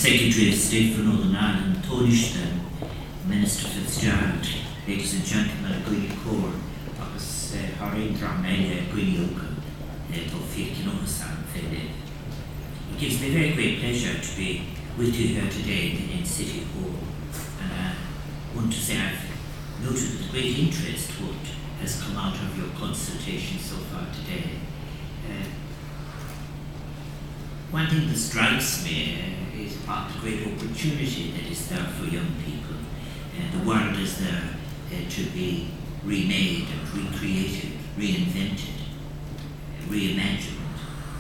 Secretary of State for Northern Ireland, Taoiseach, Minister Fitzgerald, ladies and gentlemen, a Gwynny Cór, agus Haréndram Eile Gwynny Oka, Bofikinolasan Fede. It gives me very great pleasure to be with you here today in City Hall, and I want to say I've noted with great interest what has come out of your consultation so far today. One thing that strikes me is about the great opportunity that is there for young people. The world is there to be remade and recreated, reinvented, reimagined.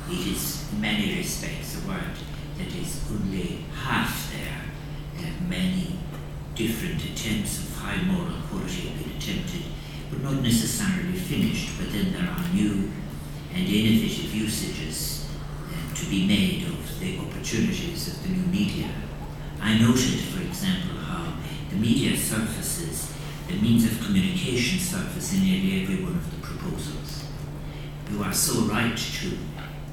It is in many respects a world that is only half there. Many different attempts of high moral quality have been attempted, but not necessarily finished. But then there are new and innovative usages to be made of the opportunities of the new media. I noted, for example, how the media surfaces, the means of communication surface in nearly every one of the proposals. You are so right to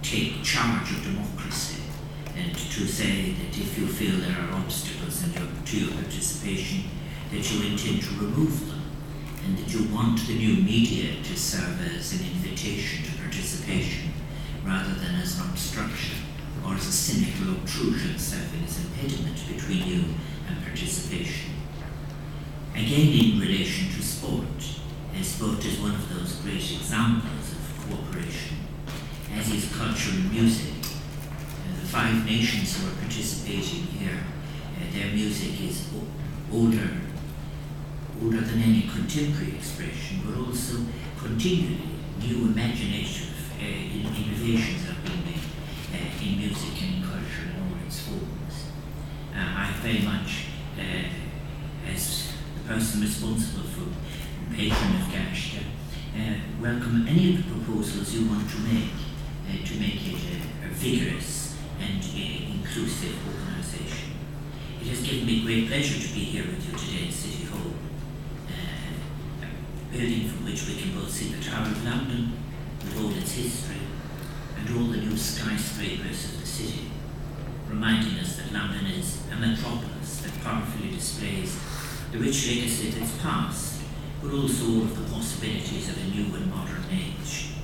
take charge of democracy and to say that if you feel there are obstacles to your participation, that you intend to remove them, and that you want the new media to serve as an invitation to participation rather than as an obstruction or as a cynical obtrusion serving as impediment between you and participation. Again, in relation to sport, sport is one of those great examples of cooperation, as is culture and music. The 5 nations who are participating here, their music is older than any contemporary expression, but also continually new imaginative innovations are being made in music and in culture in all its forms. I very much, as the person responsible for patron of Gaisce, welcome any of the proposals you want to make it a vigorous and inclusive organisation. It has given me great pleasure to be here with you today in City Hall, a building from which we can both see the Tower of London with all its history and all the new skyscrapers of the city, reminding us that London is a metropolis that powerfully displays the rich legacy of its past, but also all of the possibilities of a new and modern age.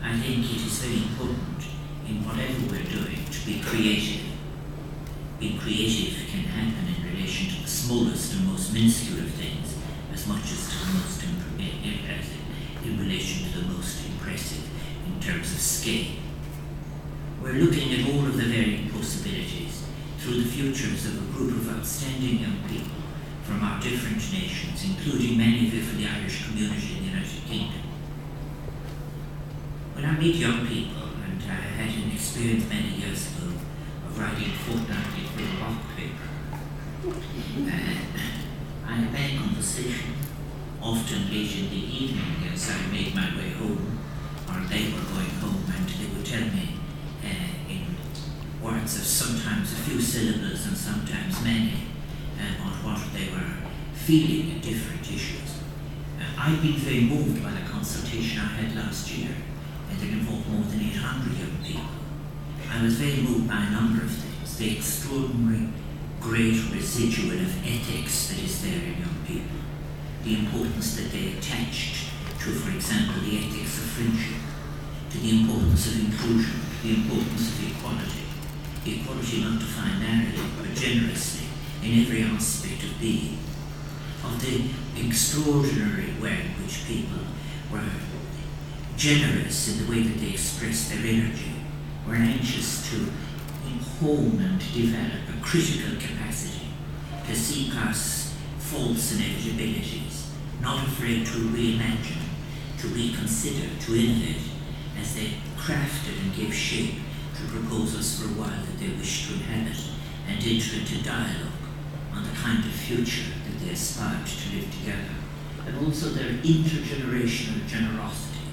I think it is very important in whatever we're doing to be creative. Being creative can happen in relation to the smallest and most minuscule of things as much as to the most in relation to the most impressive in terms of scale. We're looking at all of the varying possibilities through the futures of a group of outstanding young people from our different nations, including many of you from the Irish community in the United Kingdom. When I meet young people, and I had an experience many years ago of writing fortnightly for a rock paper, I had many conversations, often late in the evening as I made my way home, or they were going home, and they would tell me in words of sometimes a few syllables and sometimes many on what they were feeling in different issues. I've been very moved by the consultation I had last year, and it involved more than 800 young people. I was very moved by a number of things. The extraordinary great residual of ethics that is there in young people, the importance that they attached to, for example, the ethics of friendship, to the importance of inclusion, the importance of equality, the equality not defined narrowly but generously in every aspect of being, of the extraordinary way in which people were generous in the way that they expressed their energy, were anxious to hone and develop a critical capacity to see past false inevitabilities, not afraid to reimagine, to reconsider, to innovate, as they crafted and gave shape to proposals for a while that they wished to inhabit and enter into dialogue on the kind of future that they aspired to live together, and also their intergenerational generosity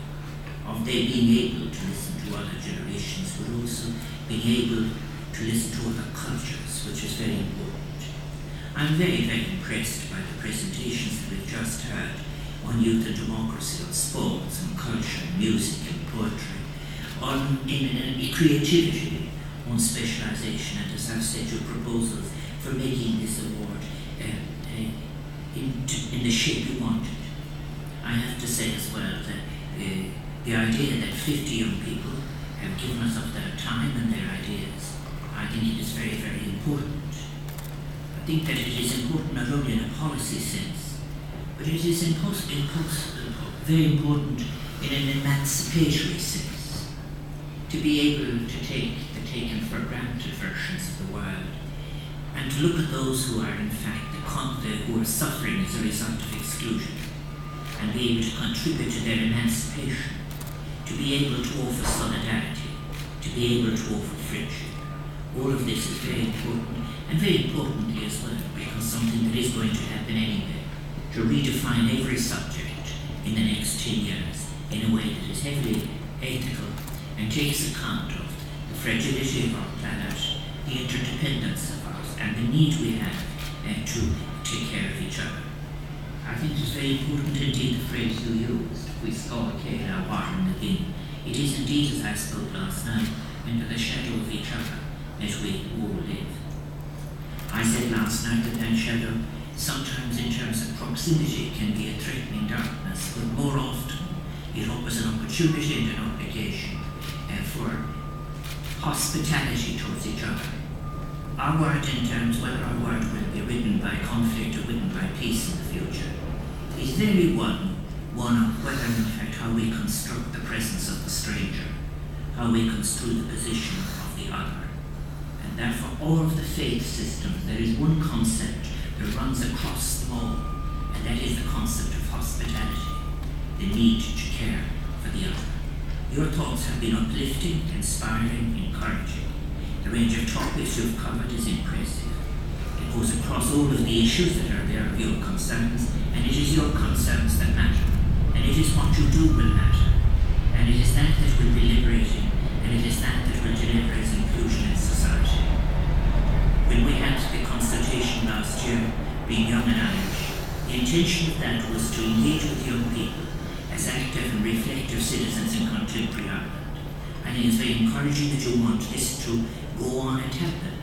of they being able to listen to other generations, but also being able to listen to other cultures, which is very important. I'm very, very impressed by the presentations that we've just heard on youth and democracy, on sports and culture and music and poetry, on in creativity, own specialisation, and as I've said, your proposals for making this award in the shape you wanted. I have to say as well that the idea that 50 young people have given us of their time and their ideas, I think it is very, very important. I think that it is important not only in a policy sense, but it is very important in an emancipatory sense, to be able to take the taken for granted versions of the world and to look at those who are in fact who are suffering as a result of exclusion and be able to contribute to their emancipation, to be able to offer solidarity, to be able to offer friendship. All of this is very important, and very importantly as well, because something that is going to happen anyway, to redefine every subject in the next 10 years in a way that is heavily ethical and takes account of the fragility of our planet, the interdependence of ours, and the need we have to take care of each other. I think it's very important indeed the phrase you used, we score Kayla water in the bin. It is indeed, as I spoke last night, under the shadow of each other that we all live. I said last night that that shadow sometimes in terms of proximity can be a threatening darkness, but more often it offers an opportunity and an obligation for hospitality towards each other. Our word in terms, whether our word will be written by conflict or written by peace in the future, is very one of whether in fact how we construct the presence of the stranger, how we construe the position of the other. And therefore all of the faith systems, there is one concept that runs across them all, and that is the concept of hospitality, the need to care for the other. Your thoughts have been uplifting, inspiring, encouraging. The range of topics you've covered is impressive. It goes across all of the issues that are there of your concerns, and it is your concerns that matter. And it is what you do will matter. And it is that that will be liberating, and it is that that will deliver its inclusion in society. When we had the consultation last year, being young and Irish, the intention of that was to engage with young people as active and reflective citizens in contemporary Ireland. I think it's very encouraging that you want this to go on and happen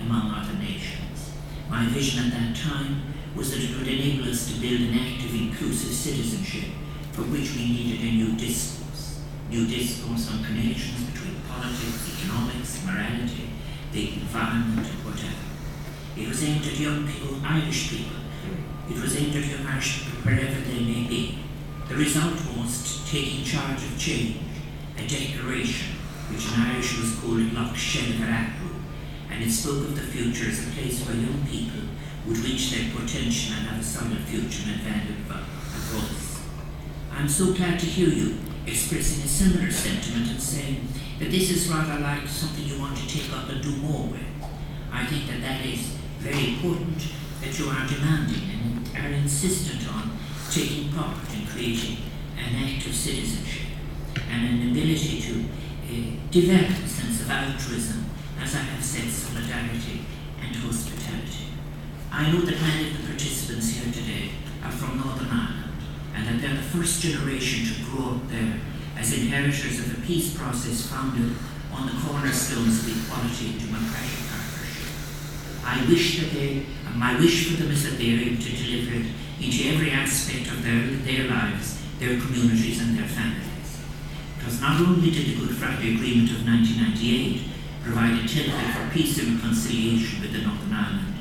among other nations. My vision at that time was that it would enable us to build an active, inclusive citizenship for which we needed a new discourse on connections between politics, economics, morality, the environment, and whatever. It was aimed at young people, Irish people. It was aimed at young Irish people wherever they may be. The result was taking charge of change, a declaration, which in Irish was called Loch Shengaracru, and it spoke of the future as a place where young people would reach their potential and have a solid future and valued a voice. I'm so glad to hear you expressing a similar sentiment and saying that this is rather like something you want to take up and do more with. I think that that is very important, that you are demanding and are insistent on taking part in creating an active citizenship and an ability to develop a sense of altruism, as I have said, solidarity and hospitality. I know that many of the participants here today are from Northern Ireland, and that they're the first generation to grow up there as inheritors of a peace process founded on the cornerstones of equality and democratic partnership. I wish that my wish for them is that they are able to deliver it into every aspect of their lives, their communities and their families. Because not only did the Good Friday Agreement of 1998 provide a template for peace and reconciliation with the Northern Ireland,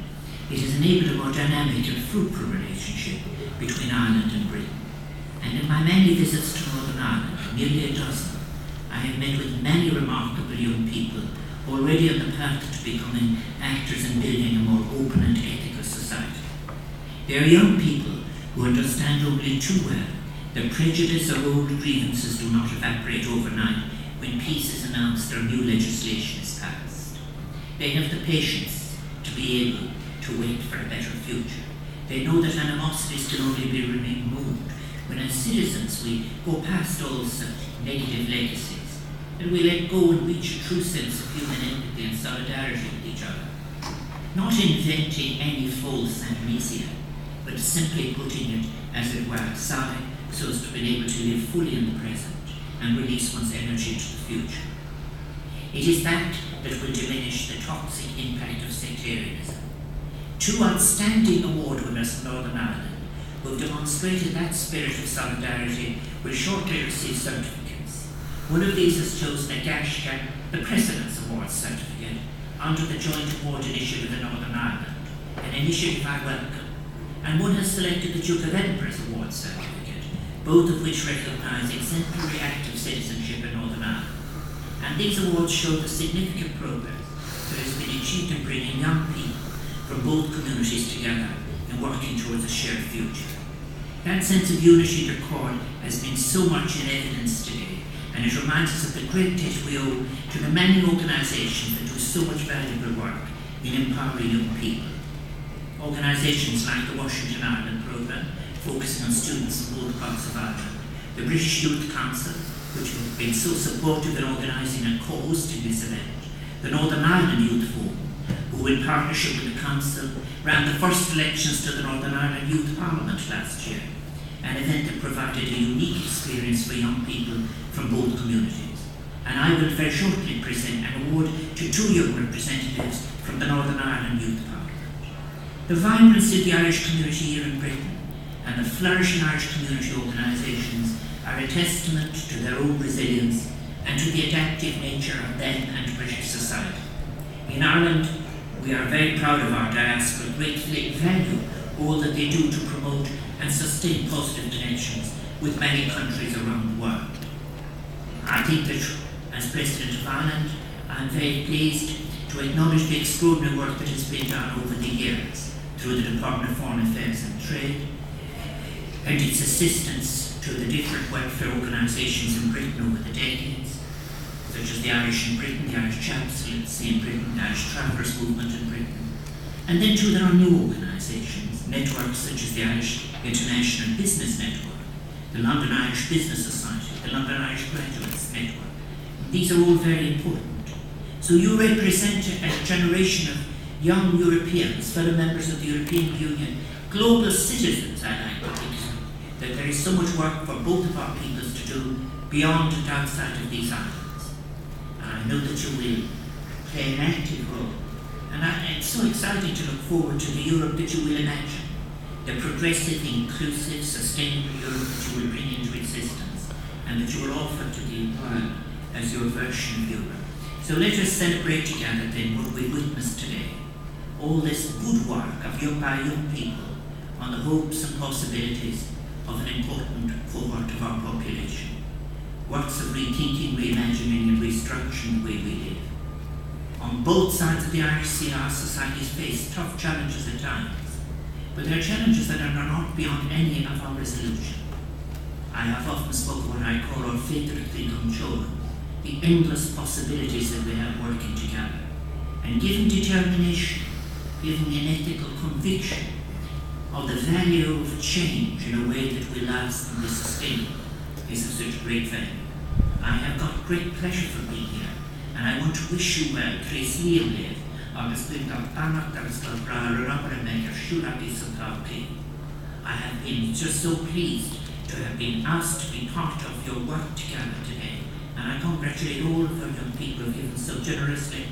it has enabled a more dynamic and fruitful relationship between Ireland and Britain. And in my many visits to Northern Ireland, nearly a dozen, I have met with many remarkable young people already on the path to becoming actors in building a more open and ethical society. They are young people who understand only too well that prejudice or old grievances do not evaporate overnight when peace is announced or new legislation is passed. They have the patience to be able to wait for a better future. They know that animosities can only be removed when as citizens we go past all such negative legacies, and we let go and reach a true sense of human empathy and solidarity with each other. Not inventing any false amnesia, but simply putting it, as it were, aside so as to be able to live fully in the present and release one's energy to the future. It is that will diminish the toxic impact of sectarianism. Two outstanding award winners from Northern Ireland who have demonstrated that spirit of solidarity will shortly receive certificates. One of these has chosen a Gaisce, the President's Award certificate, under the Joint Award Initiative in Northern Ireland, an initiative I welcome, and one has selected the Duke of Edinburgh's Award certificate, both of which recognise exemplary active citizenship in Northern Ireland. And these awards show the significant progress that has been achieved in bringing young people from both communities together and working towards a shared future. That sense of unity and accord has been so much in evidence today, and it reminds us of the great debt we owe to the many organisations that do so much valuable work in empowering young people. Organisations like the Washington Ireland Programme, focusing on students in both parts of Ireland, the British Youth Council, which have been so supportive in organising and co-hosting this event, the Northern Ireland Youth Forum, who in partnership with the Council ran the first elections to the Northern Ireland Youth Parliament last year, an event that provided a unique experience for young people from both communities. And I will very shortly present an award to two young representatives from the Northern Ireland Youth Parliament. The vibrancy of the Irish community here in Britain and the flourishing Irish community organisations are a testament to their own resilience and to the adaptive nature of them and British society. In Ireland, we are very proud of our diaspora, greatly value all that they do to promote and sustain positive connections with many countries around the world. I think that as President of Ireland, I am very pleased to acknowledge the extraordinary work that has been done over the years through the Department of Foreign Affairs and Trade and its assistance to the different welfare organisations in Britain over the decades, such as the Irish in Britain, the Irish Chaplaincy in Britain, the Irish Travellers Movement in Britain. And then too there are new organisations, networks such as the Irish International Business Network, the London Irish Business Society, the London Irish Graduates Network. These are all very important. So you represent a generation of young Europeans, fellow members of the European Union, global citizens, I like to think, that there is so much work for both of our peoples to do beyond and outside of these islands. And I know that you will play an active role. And it's so exciting to look forward to the Europe that you will imagine, the progressive, inclusive, sustainable Europe that you will bring into existence and that you will offer to the world as your version of Europe. So let us celebrate together then what we witnessed today, all this good work of young people on the hopes and possibilities of an important cohort of our population, works of rethinking, reimagining and restructuring the way we live. On both sides of the Irish Sea, our societies face tough challenges at times, but they are challenges that are not beyond any of our resolution. I have often spoken what I call our faithfully control, the endless possibilities that we have working together. And given determination, given an ethical conviction of the value of change in a way that will last and be sustainable, is of such great value. I have got great pleasure for being here, and I want to wish you well, Trace Liam, August I have been just so pleased to have been asked to be part of your work together today, and I congratulate all of our young people who have given so generously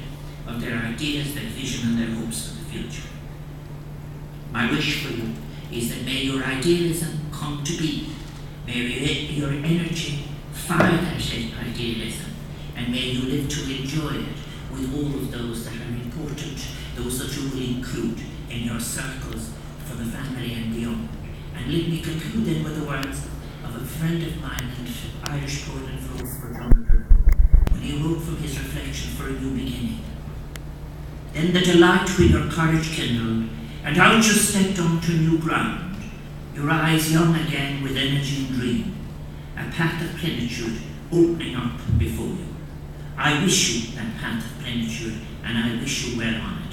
of their ideas, their vision and their hopes for the future. My wish for you is that may your idealism come to be, may your energy fire that idealism, and may you live to enjoy it with all of those that are important, those that you will include in your circles for the family and beyond. And let me conclude then with the words of a friend of mine and Irish poet and philosopher Jonathan, when he wrote from his reflection for a new beginning. Then the delight with your courage kindled, and out you stepped onto new ground, your eyes young again with energy and dream, a path of plenitude opening up before you. I wish you that path of plenitude, and I wish you well on it.